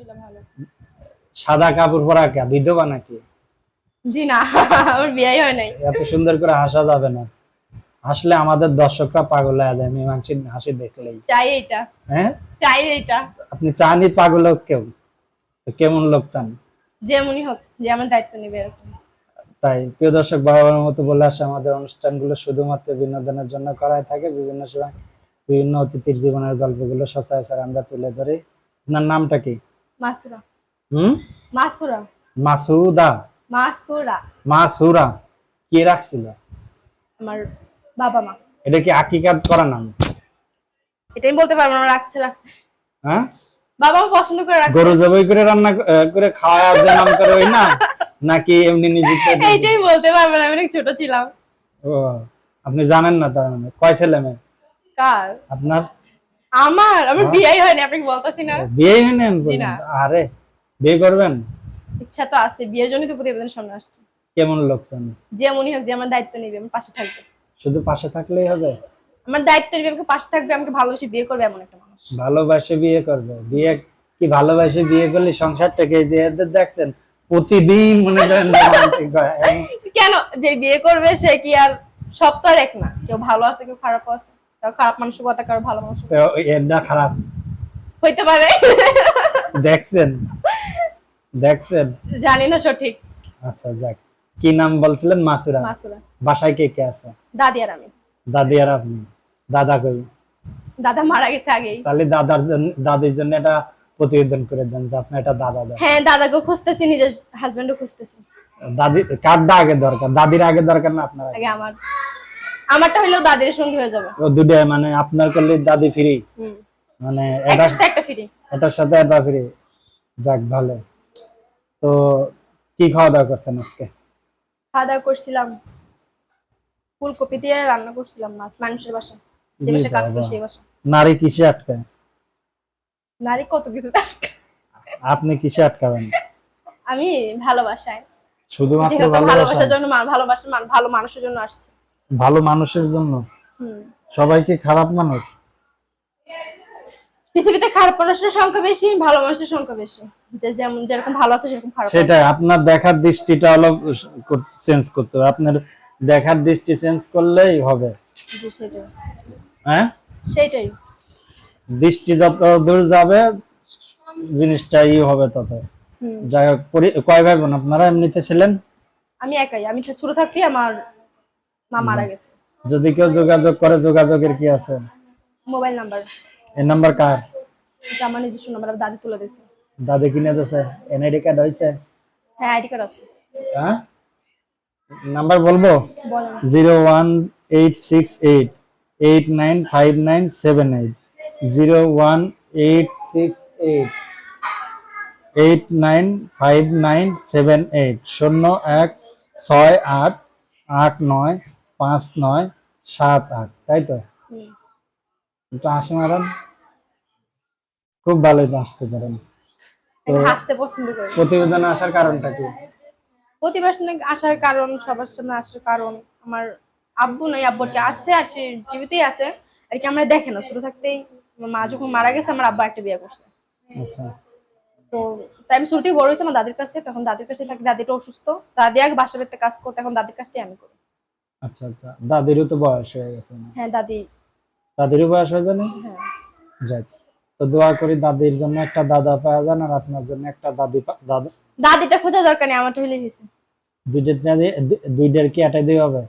আলহামদুলিল্লাহ ভালো। সাদা কাপড় পরা কে বিধবা নাকি? জি না, আমার বিয়ে হয় নাই। এত সুন্দর করে হাসা যাবে না, হাসলে আমাদের দর্শকরা পাগল হয়ে যায় মীমাংসীর হাসি দেখলেই। চাই এটা, হ্যাঁ চাই এটা। আপনি চানই পাগল হোক কেউ? তো কেমন লোক চান? যেমনই হোক, যে আমার দায়িত্ব নেবে এরকম। তাই প্রিয় দর্শক, বাবার মতো বলে আসে আমাদের অনুষ্ঠানগুলো শুধুমাত্র বিনোদনের জন্য করাই থাকে। বিভিন্ন সময় বিভিন্ন অতিথির জীবনের গল্পগুলো সচরাচর আমরা তুলে ধরি। আপনার নামটা কি? মাসুরা। হুম? মাসুরা। মাসুদা? মাসুরা। মাসুরা কে রাখছিল? আমার বাবা মা। এটা কি আকিকাত করা নাম? এটাই বলতে পারবো না, রাখছে রাখছে। হ্যাঁ, বাবা মা পছন্দ করে রাখছে। গরু জবাই করে রান্না করে খাওয়া যে নাম করে ওই না, নাকি এমনি নিজে? এইটাই বলতে পারবো না, আমি অনেক ছোট ছিলাম। ও, আপনি জানেন না তার মানে? কয় ছেলে মেয়ে কার? আপনার? আমার বিয়েই হয়নি, আপনাকে বলতাছি না। বিয়ে হয়নি জি না। আরে বিয়ে করবেন? ইচ্ছা তো আছে, বিয়ের জন্যই তো প্রতিবেদনের সামনে আসছে। কেমন লোক চান? যেমনই হোক, যে আমার দায়িত্ব নেবে, আমার পাশে থাকবে। শুধু পাশে থাকলেই হবে? আমার দায়িত্ব নেবে, আমাকে পাশে থাকবে, আমাকে ভালোবেসে বিয়ে করবে, এমন একটা মানুষ। ভালোবাসে বিয়ে করবে? বিয়ে কি ভালোবাসে বিয়ে করলে সংসারটাকে যে এদের দেখছেন প্রতিদিন মনে করেন রোমান্টিক হয়। কেন? যে বিয়ে করবে সে কি আর সব তো আর এক না, কেউ ভালো আছে, কেউ খারাপ আছে, কারো খারাপ মানসিকতা, কারো ভালো মানসিকতা তো এরটা খারাপ হইতে পারে। দেখছেন? দেখছেন? জানি না সঠিক। আচ্ছা যাক, কি নাম বলছিলেন? মাসুরা। মাসুরা। বাসায় কে কে আছে? দাদি আর আমি। দাদি আর আপনি? দাদা কই? দাদা মারা গেছে আগেই। তাহলে দাদার জন্য দাদির জন্য এটা প্রতিবেদন করে দেন যে আপনার এটা দাদা দেন। হ্যাঁ, দাদাকেও খুঁজতেছি, নিজের হাজবেন্ডও খুঁজতেছি। দাদি কারটা আগে দরকার? দাদির আগে দরকার না আপনার আগে? আগে আমারটা হইলেও দাদির সঙ্গে হয়ে যাবে। ও দুটাই মানে আপনার করলে দাদি ফ্রি, হুম, মানে একটা এটা সাথে একটা ফ্রি। এটার সাথে এটা ফ্রি। যাক ভালো। তো কি খাওয়া দাওয়া করছেন আজকে? খাওয়া দাওয়া করছিলাম, ফুলকপি দিয়ে রান্না করছিলাম, মাছ মানুষের বাসা, যে জি বাসায় কাজ বাবা, করে সেই বাসা। নারী কিসে আটকায়? নারী কত কিছু। আপনি কিসে আটকাবেন? আমি ভালোবাসায়, শুধুমাত্র যেহেতু ভালোবাসা? ভালোবাসার জন্য, ভালো মানুষের জন্য আসছে। ভালো মানুষের জন্য? হুম। সবাই কি খারাপ মানুষ? পৃথিবীতে খারাপ মানুষের সংখ্যা বেশি, ভালো মানুষের সংখ্যা বেশি। যেমন যেরকম ভালো আছে সেরকম খারাপ আছে। সেটাই, আপনার দেখার দৃষ্টিটা হলো চেঞ্জ করতে হবে। আপনার দেখার দৃষ্টি চেঞ্জ করলেই হবে। জি, সেটাই হ্যাঁ, সেটাই। দৃষ্টি যত দূর যাবে জিনিসটাই হবে তত। হুম। যাই হোক, কয় ভাই বোন আপনারা এমনিতে ছিলেন? আমি একাই, আমি ছোট থাকতে আমার মা মারা গেছে। যদি কেউ যোগাযোগ করে, যোগাযোগের কি আছে? Mobile number. এই নাম্বার কার? এটা আমার নিজস্ব নাম্বার, দাদি তুলে দিয়েছে। দাদি কিনে দিয়েছে? এনআইডি কার্ড হয়েছে? হ্যাঁ, আইডি কার্ড আছে। হ্যাঁ, নাম্বার বলবো? বলেন। 01868895978, 01868895978, 0168895978, তাই তো? হুম। একটু হাসি মারেন, খুব ভালোই তো হাসতে পারেন। তো আমি হাসতে পছন্দ করি। প্রতিবেদনে আসার কারণটা কি? প্রতিবেদনে আসার কারণ, সবার সামনে আসার কারণ, আমার আব্বু নাই, আব্বুটি আছে আর সে জীবিতই আছে আর কি, আমরা দেখে না ছোট থাকতেই। আমার মা যখন মারা গেছে, আমার আব্বা একটা বিয়ে করছে। আচ্ছা, তো তাই আমি শুরুতেই বড় হয়েছি আমার দাদির কাছে, তখন দাদির কাছে থাকি, দাদিটা অসুস্থ, দাদি আগে বাসা বাড়িতে কাজ করতে, এখন দাদির কাজটাই আমি করি। আচ্ছা, আচ্ছা, দাদিরও তো বয়স হয়ে গেছে না? হ্যাঁ, দাদি। দাদিরও বয়স হয়ে জানি। হ্যাঁ। যাক, তো দোয়া করি দাদির জন্য একটা দাদা পাওয়া যান, আর আপনার জন্য একটা দাদা। দাদিটা খোঁজা দরকার নেই, আমারটা হইলেই হয়েছে। দুইটার কি এটাই দিয়ে হবে?